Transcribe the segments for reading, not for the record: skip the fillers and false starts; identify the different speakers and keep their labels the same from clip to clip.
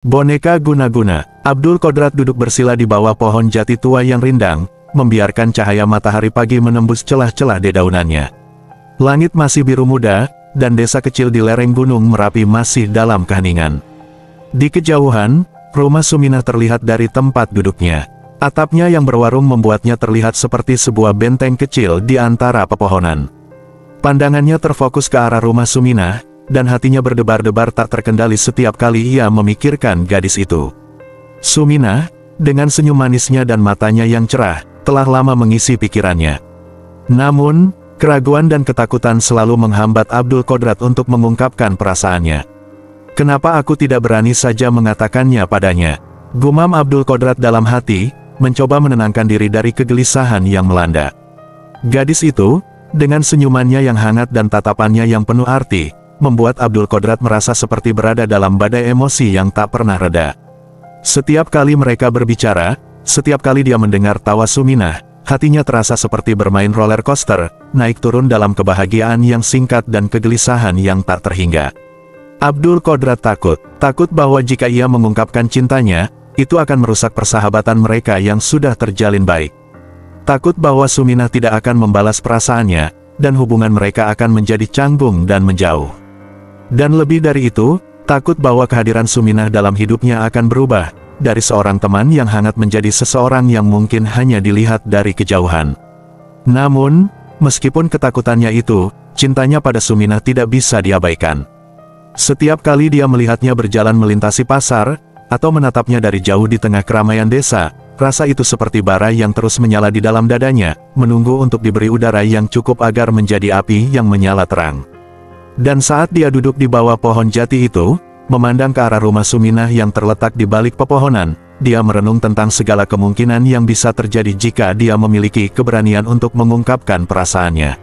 Speaker 1: Boneka guna-guna. Abdul Qodrat duduk bersila di bawah pohon jati tua yang rindang, membiarkan cahaya matahari pagi menembus celah-celah dedaunannya. Langit masih biru muda, dan desa kecil di lereng gunung Merapi masih dalam keheningan. Di kejauhan, rumah Suminah terlihat dari tempat duduknya. Atapnya yang berwarung membuatnya terlihat seperti sebuah benteng kecil di antara pepohonan. Pandangannya terfokus ke arah rumah Suminah, dan hatinya berdebar-debar tak terkendali setiap kali ia memikirkan gadis itu. Suminah, dengan senyum manisnya dan matanya yang cerah, telah lama mengisi pikirannya. Namun, keraguan dan ketakutan selalu menghambat Abdul Qodrat untuk mengungkapkan perasaannya. Kenapa aku tidak berani saja mengatakannya padanya? Gumam Abdul Qodrat dalam hati, mencoba menenangkan diri dari kegelisahan yang melanda. Gadis itu, dengan senyumannya yang hangat dan tatapannya yang penuh arti, membuat Abdul Qodrat merasa seperti berada dalam badai emosi yang tak pernah reda. Setiap kali mereka berbicara, setiap kali dia mendengar tawa Suminah, hatinya terasa seperti bermain roller coaster, naik turun dalam kebahagiaan yang singkat dan kegelisahan yang tak terhingga. Abdul Qodrat takut bahwa jika ia mengungkapkan cintanya, itu akan merusak persahabatan mereka yang sudah terjalin baik. Takut bahwa Suminah tidak akan membalas perasaannya, dan hubungan mereka akan menjadi canggung dan menjauh. Dan lebih dari itu, takut bahwa kehadiran Suminah dalam hidupnya akan berubah, dari seorang teman yang hangat menjadi seseorang yang mungkin hanya dilihat dari kejauhan. Namun, meskipun ketakutannya itu, cintanya pada Suminah tidak bisa diabaikan. Setiap kali dia melihatnya berjalan melintasi pasar, atau menatapnya dari jauh di tengah keramaian desa, rasa itu seperti bara yang terus menyala di dalam dadanya, menunggu untuk diberi udara yang cukup agar menjadi api yang menyala terang. Dan saat dia duduk di bawah pohon jati itu, memandang ke arah rumah Suminah yang terletak di balik pepohonan, dia merenung tentang segala kemungkinan yang bisa terjadi jika dia memiliki keberanian untuk mengungkapkan perasaannya.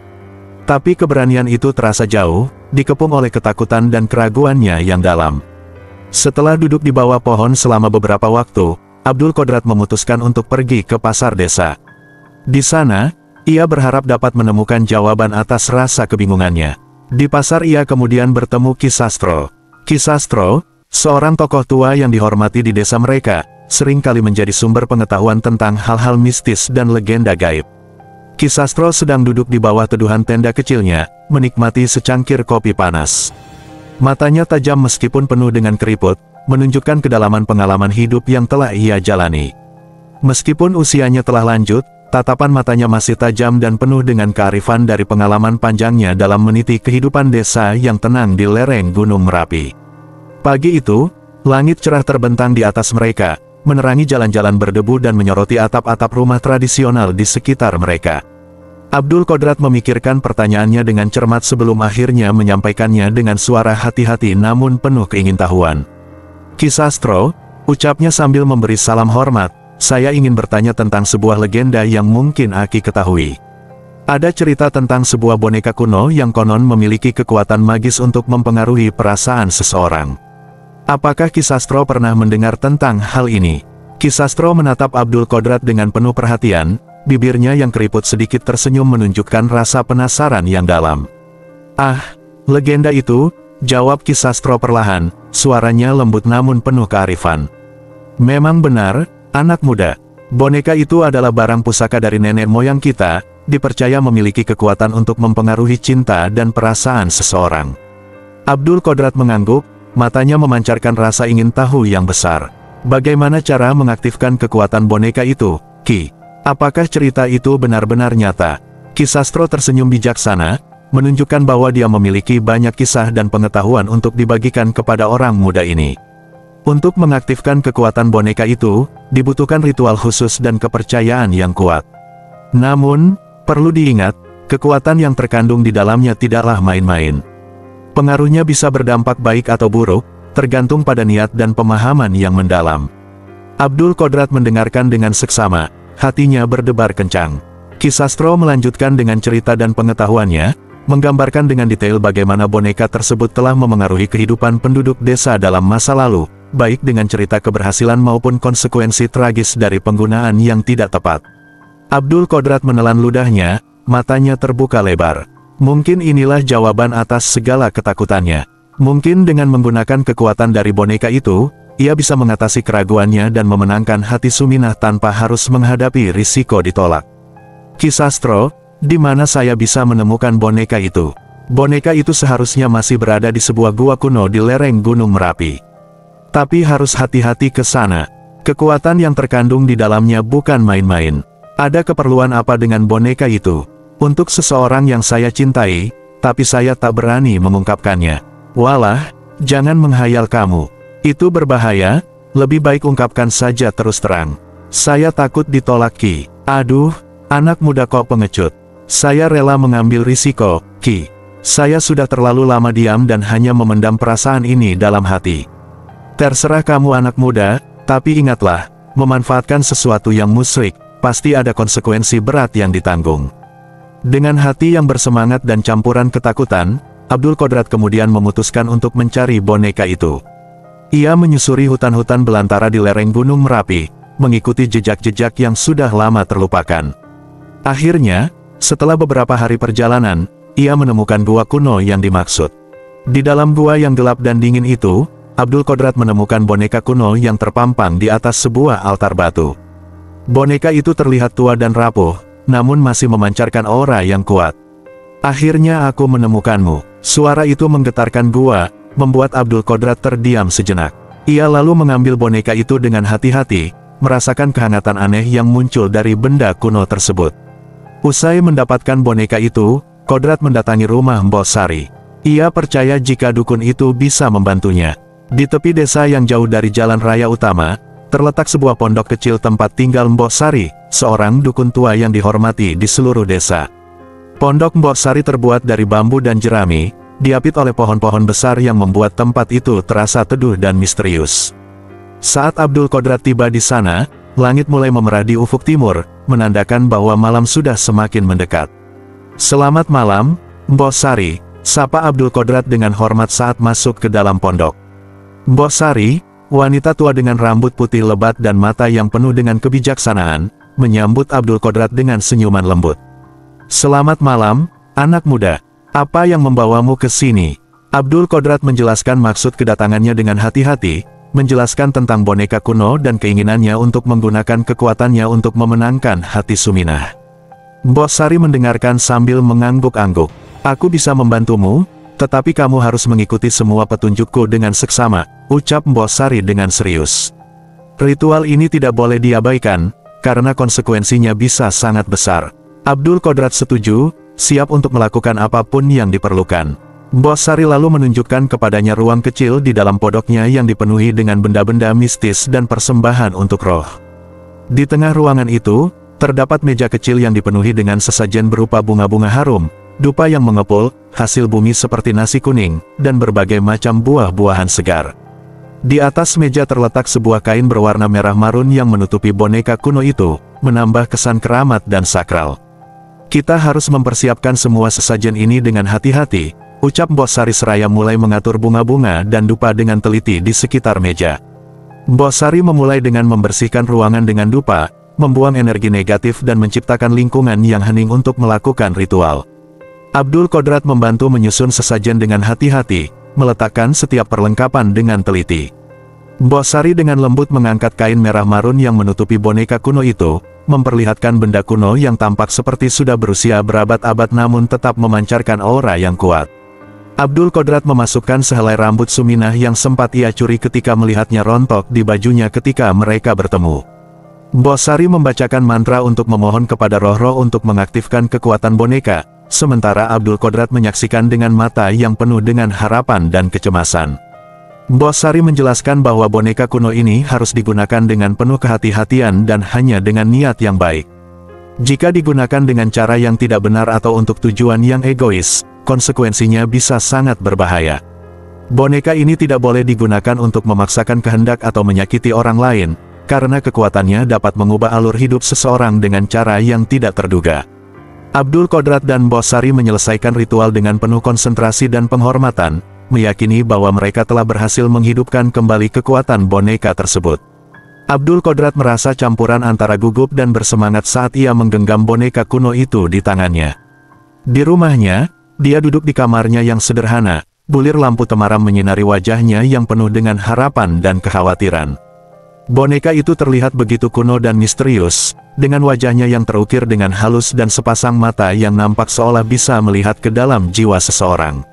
Speaker 1: Tapi keberanian itu terasa jauh, dikepung oleh ketakutan dan keraguannya yang dalam. Setelah duduk di bawah pohon selama beberapa waktu, Abdul Qodrat memutuskan untuk pergi ke pasar desa. Di sana, ia berharap dapat menemukan jawaban atas rasa kebingungannya. Di pasar ia kemudian bertemu Ki Sastro. Ki Sastro, seorang tokoh tua yang dihormati di desa mereka, sering kali menjadi sumber pengetahuan tentang hal-hal mistis dan legenda gaib. Ki Sastro sedang duduk di bawah teduhan tenda kecilnya, menikmati secangkir kopi panas. Matanya tajam meskipun penuh dengan keriput, menunjukkan kedalaman pengalaman hidup yang telah ia jalani. Meskipun usianya telah lanjut, tatapan matanya masih tajam dan penuh dengan kearifan dari pengalaman panjangnya dalam meniti kehidupan desa yang tenang di lereng Gunung Merapi. Pagi itu, langit cerah terbentang di atas mereka, menerangi jalan-jalan berdebu dan menyoroti atap-atap rumah tradisional di sekitar mereka. Abdul Qodrat memikirkan pertanyaannya dengan cermat sebelum akhirnya menyampaikannya dengan suara hati-hati namun penuh keingintahuan. Ki Sastro, ucapnya sambil memberi salam hormat, saya ingin bertanya tentang sebuah legenda yang mungkin Aki ketahui. Ada cerita tentang sebuah boneka kuno yang konon memiliki kekuatan magis untuk mempengaruhi perasaan seseorang. Apakah Ki Sastro pernah mendengar tentang hal ini? Ki Sastro menatap Abdul Qodrat dengan penuh perhatian, bibirnya yang keriput sedikit tersenyum menunjukkan rasa penasaran yang dalam. Ah, legenda itu, jawab Ki Sastro perlahan, suaranya lembut namun penuh kearifan. Memang benar, anak muda, boneka itu adalah barang pusaka dari nenek moyang kita, dipercaya memiliki kekuatan untuk mempengaruhi cinta dan perasaan seseorang. Abdul Qodrat mengangguk, matanya memancarkan rasa ingin tahu yang besar. Bagaimana cara mengaktifkan kekuatan boneka itu, Ki? Apakah cerita itu benar-benar nyata? Ki Sastro tersenyum bijaksana, menunjukkan bahwa dia memiliki banyak kisah dan pengetahuan untuk dibagikan kepada orang muda ini. Untuk mengaktifkan kekuatan boneka itu, dibutuhkan ritual khusus dan kepercayaan yang kuat. Namun, perlu diingat, kekuatan yang terkandung di dalamnya tidaklah main-main. Pengaruhnya bisa berdampak baik atau buruk, tergantung pada niat dan pemahaman yang mendalam. Abdul Qodrat mendengarkan dengan seksama, hatinya berdebar kencang. Ki Sastro melanjutkan dengan cerita dan pengetahuannya, menggambarkan dengan detail bagaimana boneka tersebut telah memengaruhi kehidupan penduduk desa dalam masa lalu, baik dengan cerita keberhasilan maupun konsekuensi tragis dari penggunaan yang tidak tepat. Abdul Qodrat menelan ludahnya, matanya terbuka lebar. Mungkin inilah jawaban atas segala ketakutannya. Mungkin dengan menggunakan kekuatan dari boneka itu, ia bisa mengatasi keraguannya dan memenangkan hati Suminah tanpa harus menghadapi risiko ditolak. Ki Sastro, di mana saya bisa menemukan boneka itu? Boneka itu seharusnya masih berada di sebuah gua kuno di lereng Gunung Merapi. Tapi harus hati-hati ke sana. Kekuatan yang terkandung di dalamnya bukan main-main. Ada keperluan apa dengan boneka itu? Untuk seseorang yang saya cintai, tapi saya tak berani mengungkapkannya. Walah, jangan menghayal kamu. Itu berbahaya, lebih baik ungkapkan saja terus terang. Saya takut ditolak Ki. Aduh, anak muda kok pengecut. Saya rela mengambil risiko, Ki. Saya sudah terlalu lama diam dan hanya memendam perasaan ini dalam hati. Terserah kamu anak muda, tapi ingatlah, memanfaatkan sesuatu yang musyrik, pasti ada konsekuensi berat yang ditanggung. Dengan hati yang bersemangat dan campuran ketakutan, Abdul Qodrat kemudian memutuskan untuk mencari boneka itu. Ia menyusuri hutan-hutan belantara di lereng Gunung Merapi, mengikuti jejak-jejak yang sudah lama terlupakan. Akhirnya, setelah beberapa hari perjalanan, ia menemukan gua kuno yang dimaksud. Di dalam gua yang gelap dan dingin itu, Abdul Qodrat menemukan boneka kuno yang terpampang di atas sebuah altar batu. Boneka itu terlihat tua dan rapuh, namun masih memancarkan aura yang kuat. Akhirnya aku menemukanmu. Suara itu menggetarkan gua, membuat Abdul Qodrat terdiam sejenak. Ia lalu mengambil boneka itu dengan hati-hati, merasakan kehangatan aneh yang muncul dari benda kuno tersebut. Usai mendapatkan boneka itu, Qodrat mendatangi rumah Mbok Sari. Ia percaya jika dukun itu bisa membantunya. Di tepi desa yang jauh dari jalan raya utama, terletak sebuah pondok kecil tempat tinggal Mbok Sari, seorang dukun tua yang dihormati di seluruh desa. Pondok Mbok Sari terbuat dari bambu dan jerami, diapit oleh pohon-pohon besar yang membuat tempat itu terasa teduh dan misterius. Saat Abdul Qodrat tiba di sana, langit mulai memerah di ufuk timur, menandakan bahwa malam sudah semakin mendekat. Selamat malam, Mbok Sari, sapa Abdul Qodrat dengan hormat saat masuk ke dalam pondok. Mbok Sari, wanita tua dengan rambut putih lebat dan mata yang penuh dengan kebijaksanaan, menyambut Abdul Qodrat dengan senyuman lembut. Selamat malam, anak muda. Apa yang membawamu ke sini? Abdul Qodrat menjelaskan maksud kedatangannya dengan hati-hati, menjelaskan tentang boneka kuno dan keinginannya untuk menggunakan kekuatannya untuk memenangkan hati Suminah. Mbok Sari mendengarkan sambil mengangguk-angguk. Aku bisa membantumu, tetapi kamu harus mengikuti semua petunjukku dengan seksama, ucap Mbok Sari dengan serius. Ritual ini tidak boleh diabaikan, karena konsekuensinya bisa sangat besar. Abdul Qodrat setuju, siap untuk melakukan apapun yang diperlukan. Mbok Sari lalu menunjukkan kepadanya ruang kecil di dalam pondoknya yang dipenuhi dengan benda-benda mistis dan persembahan untuk roh. Di tengah ruangan itu, terdapat meja kecil yang dipenuhi dengan sesajen berupa bunga-bunga harum, dupa yang mengepul, hasil bumi seperti nasi kuning, dan berbagai macam buah-buahan segar. Di atas meja terletak sebuah kain berwarna merah marun yang menutupi boneka kuno itu, menambah kesan keramat dan sakral. Kita harus mempersiapkan semua sesajen ini dengan hati-hati, ucap Mbok Sari seraya mulai mengatur bunga-bunga dan dupa dengan teliti di sekitar meja. Mbok Sari memulai dengan membersihkan ruangan dengan dupa, membuang energi negatif dan menciptakan lingkungan yang hening untuk melakukan ritual. Abdul Qodrat membantu menyusun sesajen dengan hati-hati, meletakkan setiap perlengkapan dengan teliti. Mbok Sari dengan lembut mengangkat kain merah marun yang menutupi boneka kuno itu, memperlihatkan benda kuno yang tampak seperti sudah berusia berabad-abad namun tetap memancarkan aura yang kuat. Abdul Qodrat memasukkan sehelai rambut Suminah yang sempat ia curi ketika melihatnya rontok di bajunya ketika mereka bertemu. Mbok Sari membacakan mantra untuk memohon kepada roh-roh untuk mengaktifkan kekuatan boneka, sementara Abdul Qodrat menyaksikan dengan mata yang penuh dengan harapan dan kecemasan. Mbok Sari menjelaskan bahwa boneka kuno ini harus digunakan dengan penuh kehati-hatian dan hanya dengan niat yang baik. Jika digunakan dengan cara yang tidak benar atau untuk tujuan yang egois, konsekuensinya bisa sangat berbahaya. Boneka ini tidak boleh digunakan untuk memaksakan kehendak atau menyakiti orang lain, karena kekuatannya dapat mengubah alur hidup seseorang dengan cara yang tidak terduga. Abdul Qodrat dan Mbok Sari menyelesaikan ritual dengan penuh konsentrasi dan penghormatan, meyakini bahwa mereka telah berhasil menghidupkan kembali kekuatan boneka tersebut. Abdul Qodrat merasa campuran antara gugup dan bersemangat saat ia menggenggam boneka kuno itu di tangannya. Di rumahnya, dia duduk di kamarnya yang sederhana, bulir lampu temaram menyinari wajahnya yang penuh dengan harapan dan kekhawatiran. Boneka itu terlihat begitu kuno dan misterius, dengan wajahnya yang terukir dengan halus dan sepasang mata yang nampak seolah bisa melihat ke dalam jiwa seseorang.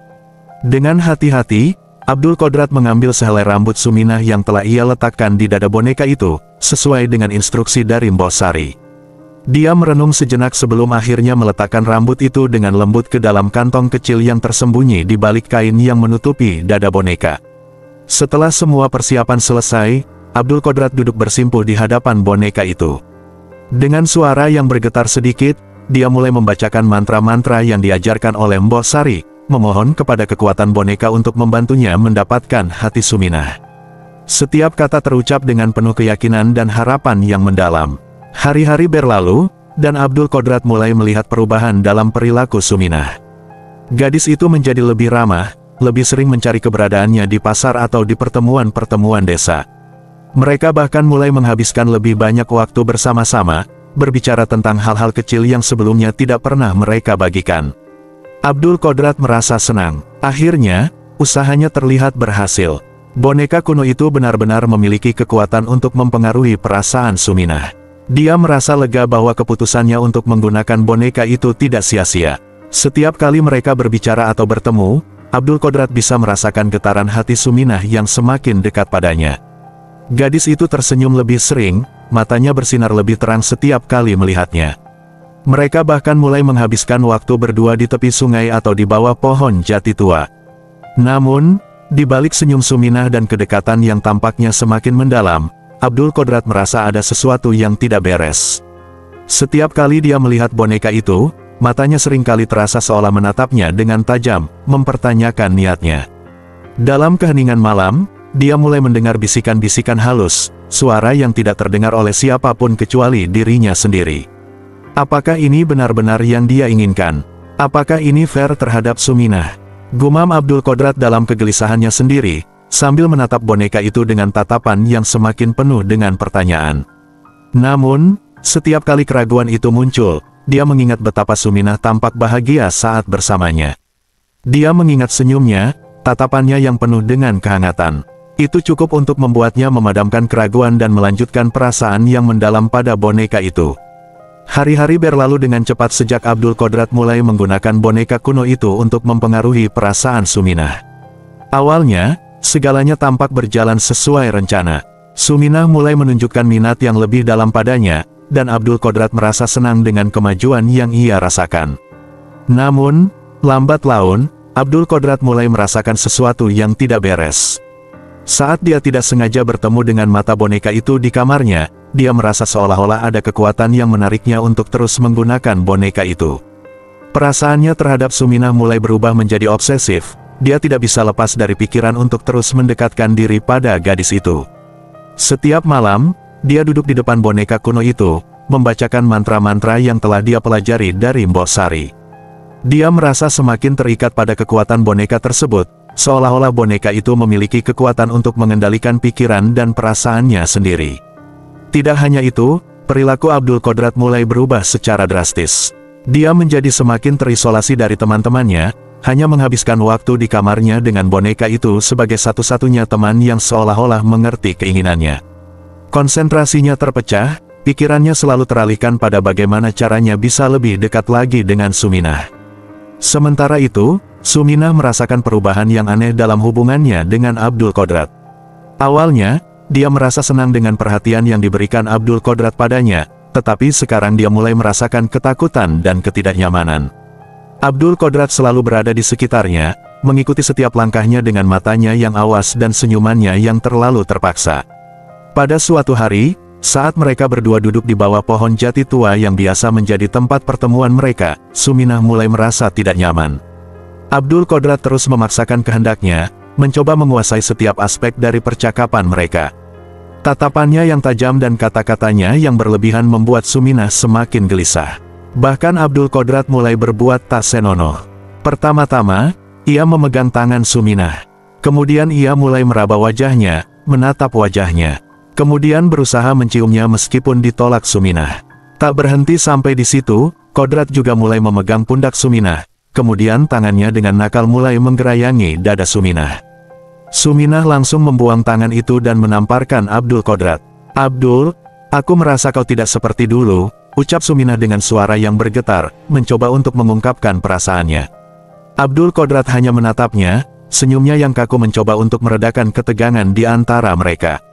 Speaker 1: Dengan hati-hati, Abdul Qodrat mengambil sehelai rambut Suminah yang telah ia letakkan di dada boneka itu, sesuai dengan instruksi dari Mbok Sari. Dia merenung sejenak sebelum akhirnya meletakkan rambut itu dengan lembut ke dalam kantong kecil yang tersembunyi di balik kain yang menutupi dada boneka. Setelah semua persiapan selesai, Abdul Qodrat duduk bersimpuh di hadapan boneka itu. Dengan suara yang bergetar sedikit, dia mulai membacakan mantra-mantra yang diajarkan oleh Mbok Sari, memohon kepada kekuatan boneka untuk membantunya mendapatkan hati Suminah. Setiap kata terucap dengan penuh keyakinan dan harapan yang mendalam. Hari-hari berlalu, dan Abdul Qodrat mulai melihat perubahan dalam perilaku Suminah. Gadis itu menjadi lebih ramah, lebih sering mencari keberadaannya di pasar atau di pertemuan-pertemuan desa. Mereka bahkan mulai menghabiskan lebih banyak waktu bersama-sama, berbicara tentang hal-hal kecil yang sebelumnya tidak pernah mereka bagikan. Abdul Qodrat merasa senang. Akhirnya, usahanya terlihat berhasil. Boneka kuno itu benar-benar memiliki kekuatan untuk mempengaruhi perasaan Suminah. Dia merasa lega bahwa keputusannya untuk menggunakan boneka itu tidak sia-sia. Setiap kali mereka berbicara atau bertemu, Abdul Qodrat bisa merasakan getaran hati Suminah yang semakin dekat padanya. Gadis itu tersenyum lebih sering, matanya bersinar lebih terang setiap kali melihatnya. Mereka bahkan mulai menghabiskan waktu berdua di tepi sungai atau di bawah pohon jati tua. Namun, di balik senyum Suminah dan kedekatan yang tampaknya semakin mendalam, Abdul Qodrat merasa ada sesuatu yang tidak beres. Setiap kali dia melihat boneka itu, matanya seringkali terasa seolah menatapnya dengan tajam, mempertanyakan niatnya. Dalam keheningan malam, dia mulai mendengar bisikan-bisikan halus, suara yang tidak terdengar oleh siapapun kecuali dirinya sendiri. Apakah ini benar-benar yang dia inginkan? Apakah ini fair terhadap Suminah? Gumam Abdul Qodrat dalam kegelisahannya sendiri, sambil menatap boneka itu dengan tatapan yang semakin penuh dengan pertanyaan. Namun, setiap kali keraguan itu muncul, dia mengingat betapa Suminah tampak bahagia saat bersamanya. Dia mengingat senyumnya, tatapannya yang penuh dengan kehangatan. Itu cukup untuk membuatnya memadamkan keraguan dan melanjutkan perasaan yang mendalam pada boneka itu. Hari-hari berlalu dengan cepat sejak Abdul Qodrat mulai menggunakan boneka kuno itu untuk mempengaruhi perasaan Suminah. Awalnya, segalanya tampak berjalan sesuai rencana. Suminah mulai menunjukkan minat yang lebih dalam padanya, dan Abdul Qodrat merasa senang dengan kemajuan yang ia rasakan. Namun, lambat laun, Abdul Qodrat mulai merasakan sesuatu yang tidak beres. Saat dia tidak sengaja bertemu dengan mata boneka itu di kamarnya, dia merasa seolah-olah ada kekuatan yang menariknya untuk terus menggunakan boneka itu. Perasaannya terhadap Suminah mulai berubah menjadi obsesif, dia tidak bisa lepas dari pikiran untuk terus mendekatkan diri pada gadis itu. Setiap malam, dia duduk di depan boneka kuno itu, membacakan mantra-mantra yang telah dia pelajari dari Mbok Sari. Dia merasa semakin terikat pada kekuatan boneka tersebut, seolah-olah boneka itu memiliki kekuatan untuk mengendalikan pikiran dan perasaannya sendiri. Tidak hanya itu, perilaku Abdul Qodrat mulai berubah secara drastis. Dia menjadi semakin terisolasi dari teman-temannya, hanya menghabiskan waktu di kamarnya dengan boneka itu sebagai satu-satunya teman yang seolah-olah mengerti keinginannya. Konsentrasinya terpecah, pikirannya selalu teralihkan pada bagaimana caranya bisa lebih dekat lagi dengan Suminah. Sementara itu, Suminah merasakan perubahan yang aneh dalam hubungannya dengan Abdul Qodrat. Awalnya, dia merasa senang dengan perhatian yang diberikan Abdul Qodrat padanya, tetapi sekarang dia mulai merasakan ketakutan dan ketidaknyamanan. Abdul Qodrat selalu berada di sekitarnya, mengikuti setiap langkahnya dengan matanya yang awas dan senyumannya yang terlalu terpaksa. Pada suatu hari, saat mereka berdua duduk di bawah pohon jati tua yang biasa menjadi tempat pertemuan mereka, Suminah mulai merasa tidak nyaman. Abdul Qodrat terus memaksakan kehendaknya, mencoba menguasai setiap aspek dari percakapan mereka. Tatapannya yang tajam dan kata-katanya yang berlebihan membuat Suminah semakin gelisah. Bahkan Abdul Qodrat mulai berbuat tak senonoh. Pertama-tama, ia memegang tangan Suminah. Kemudian ia mulai meraba wajahnya, menatap wajahnya. Kemudian berusaha menciumnya meskipun ditolak Suminah. Tak berhenti sampai di situ, Qodrat juga mulai memegang pundak Suminah. kemudian tangannya dengan nakal mulai menggerayangi dada Suminah. Suminah langsung membuang tangan itu dan menamparkan Abdul Qodrat. "Abdul, aku merasa kau tidak seperti dulu," ucap Suminah dengan suara yang bergetar, mencoba untuk mengungkapkan perasaannya. Abdul Qodrat hanya menatapnya, senyumnya yang kaku mencoba untuk meredakan ketegangan di antara mereka.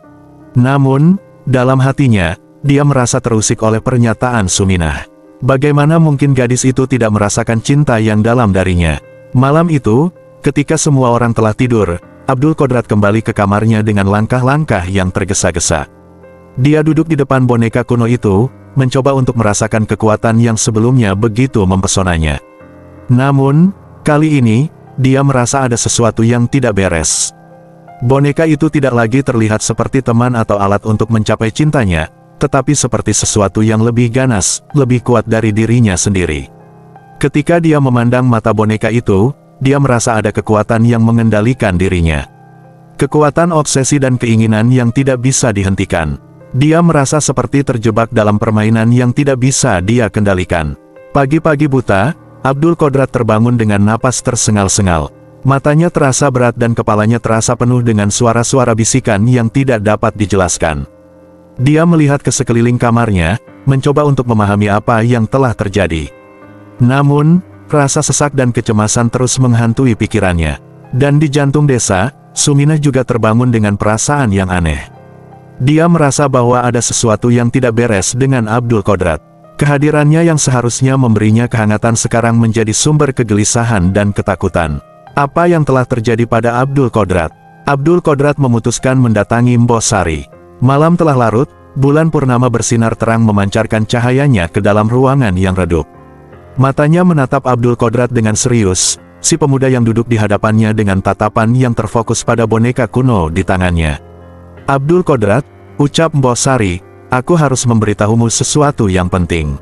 Speaker 1: Namun, dalam hatinya, dia merasa terusik oleh pernyataan Suminah. Bagaimana mungkin gadis itu tidak merasakan cinta yang dalam darinya? Malam itu, ketika semua orang telah tidur, Abdul Qodrat kembali ke kamarnya dengan langkah-langkah yang tergesa-gesa. Dia duduk di depan boneka kuno itu, mencoba untuk merasakan kekuatan yang sebelumnya begitu mempesonanya. Namun, kali ini, dia merasa ada sesuatu yang tidak beres. Boneka itu tidak lagi terlihat seperti teman atau alat untuk mencapai cintanya, tetapi seperti sesuatu yang lebih ganas, lebih kuat dari dirinya sendiri. Ketika dia memandang mata boneka itu, dia merasa ada kekuatan yang mengendalikan dirinya. Kekuatan obsesi dan keinginan yang tidak bisa dihentikan. Dia merasa seperti terjebak dalam permainan yang tidak bisa dia kendalikan. Pagi-pagi buta, Abdul Qodrat terbangun dengan napas tersengal-sengal. Matanya terasa berat dan kepalanya terasa penuh dengan suara-suara bisikan yang tidak dapat dijelaskan. Dia melihat ke sekeliling kamarnya, mencoba untuk memahami apa yang telah terjadi. Namun, rasa sesak dan kecemasan terus menghantui pikirannya. Dan di jantung desa, Suminah juga terbangun dengan perasaan yang aneh. Dia merasa bahwa ada sesuatu yang tidak beres dengan Abdul Qodrat. Kehadirannya yang seharusnya memberinya kehangatan sekarang menjadi sumber kegelisahan dan ketakutan. Apa yang telah terjadi pada Abdul Qodrat? Abdul Qodrat memutuskan mendatangi Mbok Sari. Malam telah larut, bulan purnama bersinar terang memancarkan cahayanya ke dalam ruangan yang redup. Matanya menatap Abdul Qodrat dengan serius, si pemuda yang duduk di hadapannya dengan tatapan yang terfokus pada boneka kuno di tangannya. "Abdul Qodrat," ucap Mbok Sari, "aku harus memberitahumu sesuatu yang penting.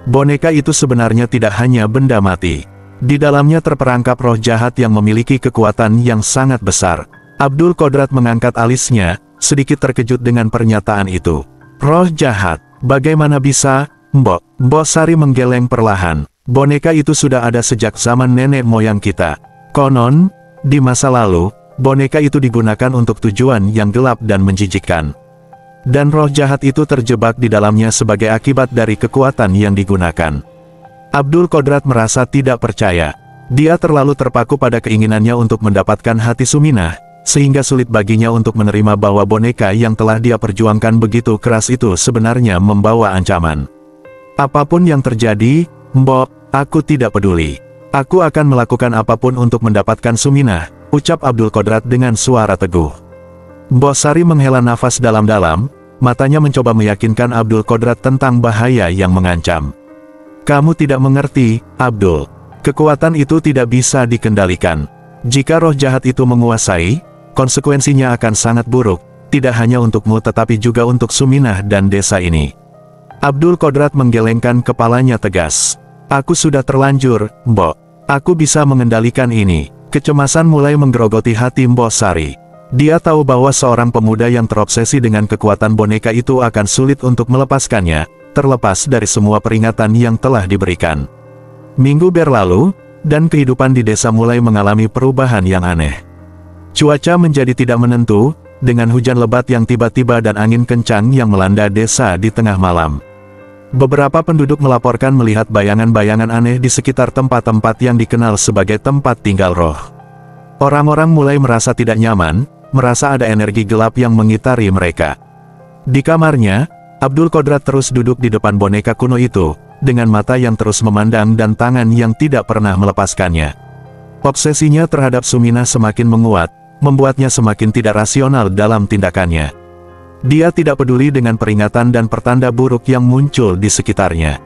Speaker 1: Boneka itu sebenarnya tidak hanya benda mati. Di dalamnya terperangkap roh jahat yang memiliki kekuatan yang sangat besar." Abdul Qodrat mengangkat alisnya, sedikit terkejut dengan pernyataan itu. "Roh jahat? Bagaimana bisa, Mbok?" Mbok Sari menggeleng perlahan. "Boneka itu sudah ada sejak zaman nenek moyang kita. Konon, di masa lalu, boneka itu digunakan untuk tujuan yang gelap dan menjijikkan. Dan roh jahat itu terjebak di dalamnya sebagai akibat dari kekuatan yang digunakan." Abdul Qodrat merasa tidak percaya. Dia terlalu terpaku pada keinginannya untuk mendapatkan hati Suminah, sehingga sulit baginya untuk menerima bahwa boneka yang telah dia perjuangkan begitu keras itu sebenarnya membawa ancaman. "Apapun yang terjadi, Mbok, aku tidak peduli. Aku akan melakukan apapun untuk mendapatkan Suminah," ucap Abdul Qodrat dengan suara teguh. Mbok Sari menghela nafas dalam-dalam, matanya mencoba meyakinkan Abdul Qodrat tentang bahaya yang mengancam. "Kamu tidak mengerti, Abdul. Kekuatan itu tidak bisa dikendalikan. Jika roh jahat itu menguasai, konsekuensinya akan sangat buruk, tidak hanya untukmu tetapi juga untuk Suminah dan desa ini." Abdul Qodrat menggelengkan kepalanya tegas. "Aku sudah terlanjur, Mbok. Aku bisa mengendalikan ini." Kecemasan mulai menggerogoti hati Mbok Sari. Dia tahu bahwa seorang pemuda yang terobsesi dengan kekuatan boneka itu akan sulit untuk melepaskannya, terlepas dari semua peringatan yang telah diberikan. Minggu berlalu, dan kehidupan di desa mulai mengalami perubahan yang aneh. Cuaca menjadi tidak menentu, dengan hujan lebat yang tiba-tiba dan angin kencang yang melanda desa di tengah malam. Beberapa penduduk melaporkan melihat bayangan-bayangan aneh di sekitar tempat-tempat yang dikenal sebagai tempat tinggal roh. Orang-orang mulai merasa tidak nyaman, merasa ada energi gelap yang mengitari mereka. Di kamarnya, Abdul Qodrat terus duduk di depan boneka kuno itu, dengan mata yang terus memandang dan tangan yang tidak pernah melepaskannya. Obsesinya terhadap Suminah semakin menguat, membuatnya semakin tidak rasional dalam tindakannya. Dia tidak peduli dengan peringatan dan pertanda buruk yang muncul di sekitarnya.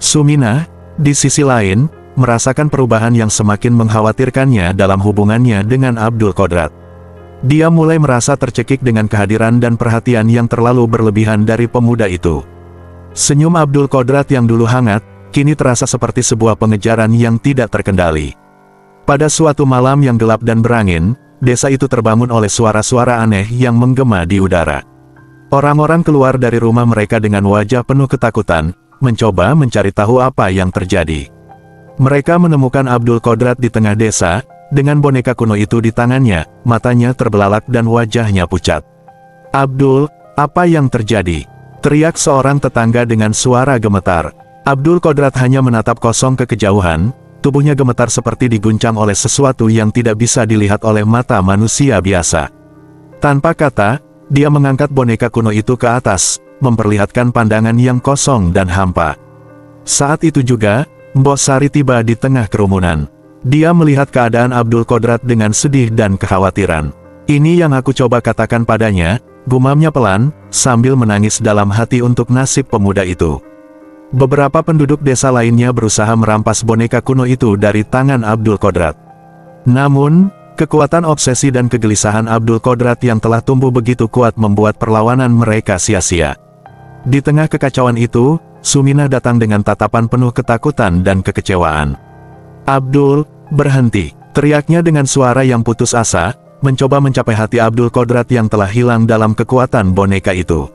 Speaker 1: Suminah, di sisi lain, merasakan perubahan yang semakin mengkhawatirkannya dalam hubungannya dengan Abdul Qodrat. Dia mulai merasa tercekik dengan kehadiran dan perhatian yang terlalu berlebihan dari pemuda itu. Senyum Abdul Qodrat yang dulu hangat, kini terasa seperti sebuah pengejaran yang tidak terkendali. Pada suatu malam yang gelap dan berangin, desa itu terbangun oleh suara-suara aneh yang menggema di udara. Orang-orang keluar dari rumah mereka dengan wajah penuh ketakutan, mencoba mencari tahu apa yang terjadi. Mereka menemukan Abdul Qodrat di tengah desa, dengan boneka kuno itu di tangannya, matanya terbelalak dan wajahnya pucat. "Abdul, apa yang terjadi?" teriak seorang tetangga dengan suara gemetar. Abdul Qodrat hanya menatap kosong ke kejauhan, tubuhnya gemetar seperti diguncang oleh sesuatu yang tidak bisa dilihat oleh mata manusia biasa. Tanpa kata, dia mengangkat boneka kuno itu ke atas, memperlihatkan pandangan yang kosong dan hampa. Saat itu juga, Mbok Sari tiba di tengah kerumunan. Dia melihat keadaan Abdul Qodrat dengan sedih dan kekhawatiran. "Ini yang aku coba katakan padanya," gumamnya pelan, sambil menangis dalam hati untuk nasib pemuda itu. Beberapa penduduk desa lainnya berusaha merampas boneka kuno itu dari tangan Abdul Qodrat. Namun, kekuatan obsesi dan kegelisahan Abdul Qodrat yang telah tumbuh begitu kuat membuat perlawanan mereka sia-sia. Di tengah kekacauan itu, Suminah datang dengan tatapan penuh ketakutan dan kekecewaan. "Abdul, berhenti!" teriaknya dengan suara yang putus asa, mencoba mencapai hati Abdul Qodrat yang telah hilang dalam kekuatan boneka itu.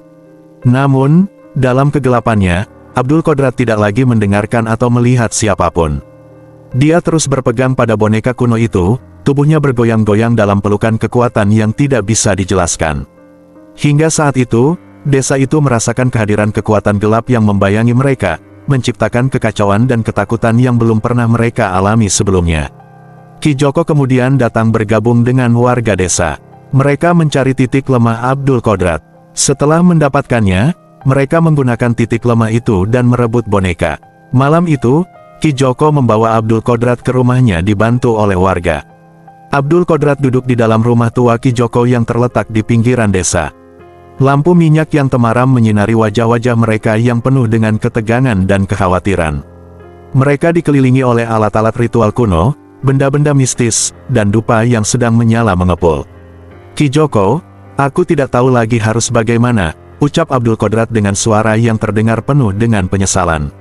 Speaker 1: Namun, dalam kegelapannya, Abdul Qodrat tidak lagi mendengarkan atau melihat siapapun. Dia terus berpegang pada boneka kuno itu, tubuhnya bergoyang-goyang dalam pelukan kekuatan yang tidak bisa dijelaskan. Hingga saat itu, desa itu merasakan kehadiran kekuatan gelap yang membayangi mereka, menciptakan kekacauan dan ketakutan yang belum pernah mereka alami sebelumnya. Ki Joko kemudian datang bergabung dengan warga desa. Mereka mencari titik lemah Abdul Qodrat. Setelah mendapatkannya, mereka menggunakan titik lemah itu dan merebut boneka. Malam itu, Ki Joko membawa Abdul Qodrat ke rumahnya dibantu oleh warga. Abdul Qodrat duduk di dalam rumah tua Ki Joko yang terletak di pinggiran desa. Lampu minyak yang temaram menyinari wajah-wajah mereka yang penuh dengan ketegangan dan kekhawatiran. Mereka dikelilingi oleh alat-alat ritual kuno, benda-benda mistis, dan dupa yang sedang menyala mengepul. "Ki Joko, aku tidak tahu lagi harus bagaimana," ucap Abdul Qodrat dengan suara yang terdengar penuh dengan penyesalan.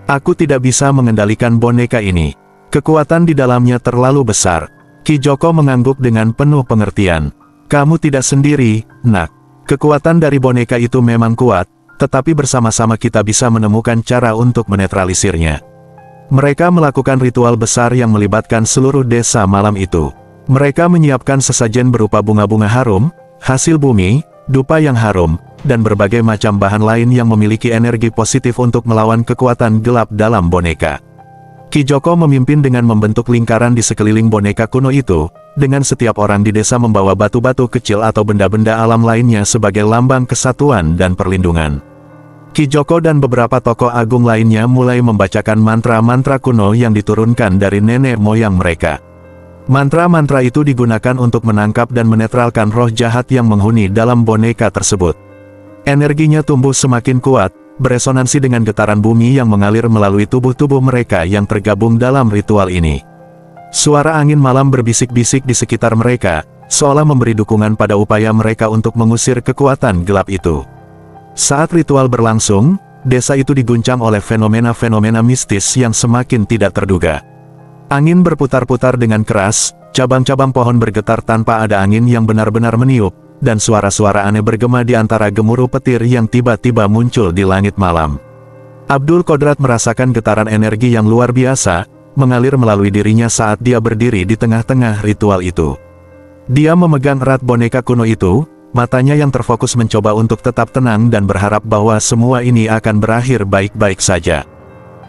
Speaker 1: "Aku tidak bisa mengendalikan boneka ini. Kekuatan di dalamnya terlalu besar." Ki Joko mengangguk dengan penuh pengertian. "Kamu tidak sendiri, Nak. Kekuatan dari boneka itu memang kuat, tetapi bersama-sama kita bisa menemukan cara untuk menetralisirnya." Mereka melakukan ritual besar yang melibatkan seluruh desa malam itu. Mereka menyiapkan sesajen berupa bunga-bunga harum, hasil bumi, dupa yang harum, dan berbagai macam bahan lain yang memiliki energi positif untuk melawan kekuatan gelap dalam boneka. Ki Joko memimpin dengan membentuk lingkaran di sekeliling boneka kuno itu, dengan setiap orang di desa membawa batu-batu kecil atau benda-benda alam lainnya sebagai lambang kesatuan dan perlindungan. Ki Joko dan beberapa tokoh agung lainnya mulai membacakan mantra-mantra kuno yang diturunkan dari nenek moyang mereka. Mantra-mantra itu digunakan untuk menangkap dan menetralkan roh jahat yang menghuni dalam boneka tersebut. Energinya tumbuh semakin kuat, beresonansi dengan getaran bumi yang mengalir melalui tubuh-tubuh mereka yang tergabung dalam ritual ini. Suara angin malam berbisik-bisik di sekitar mereka, seolah memberi dukungan pada upaya mereka untuk mengusir kekuatan gelap itu. Saat ritual berlangsung, desa itu diguncang oleh fenomena-fenomena mistis yang semakin tidak terduga. Angin berputar-putar dengan keras, cabang-cabang pohon bergetar tanpa ada angin yang benar-benar meniup, dan suara-suara aneh bergema di antara gemuruh petir yang tiba-tiba muncul di langit malam. Abdul Qodrat merasakan getaran energi yang luar biasa, mengalir melalui dirinya saat dia berdiri di tengah-tengah ritual itu. Dia memegang erat boneka kuno itu, matanya yang terfokus mencoba untuk tetap tenang dan berharap bahwa semua ini akan berakhir baik-baik saja.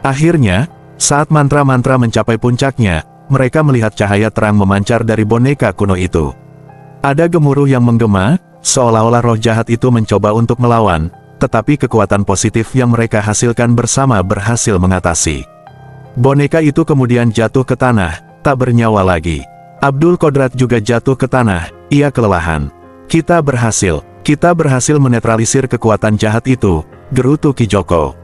Speaker 1: Akhirnya, saat mantra-mantra mencapai puncaknya, mereka melihat cahaya terang memancar dari boneka kuno itu. Ada gemuruh yang menggema, seolah-olah roh jahat itu mencoba untuk melawan, tetapi kekuatan positif yang mereka hasilkan bersama berhasil mengatasi. Boneka itu kemudian jatuh ke tanah, tak bernyawa lagi. Abdul Qodrat juga jatuh ke tanah, ia kelelahan. Kita berhasil menetralisir kekuatan jahat itu, gerutu Ki Joko.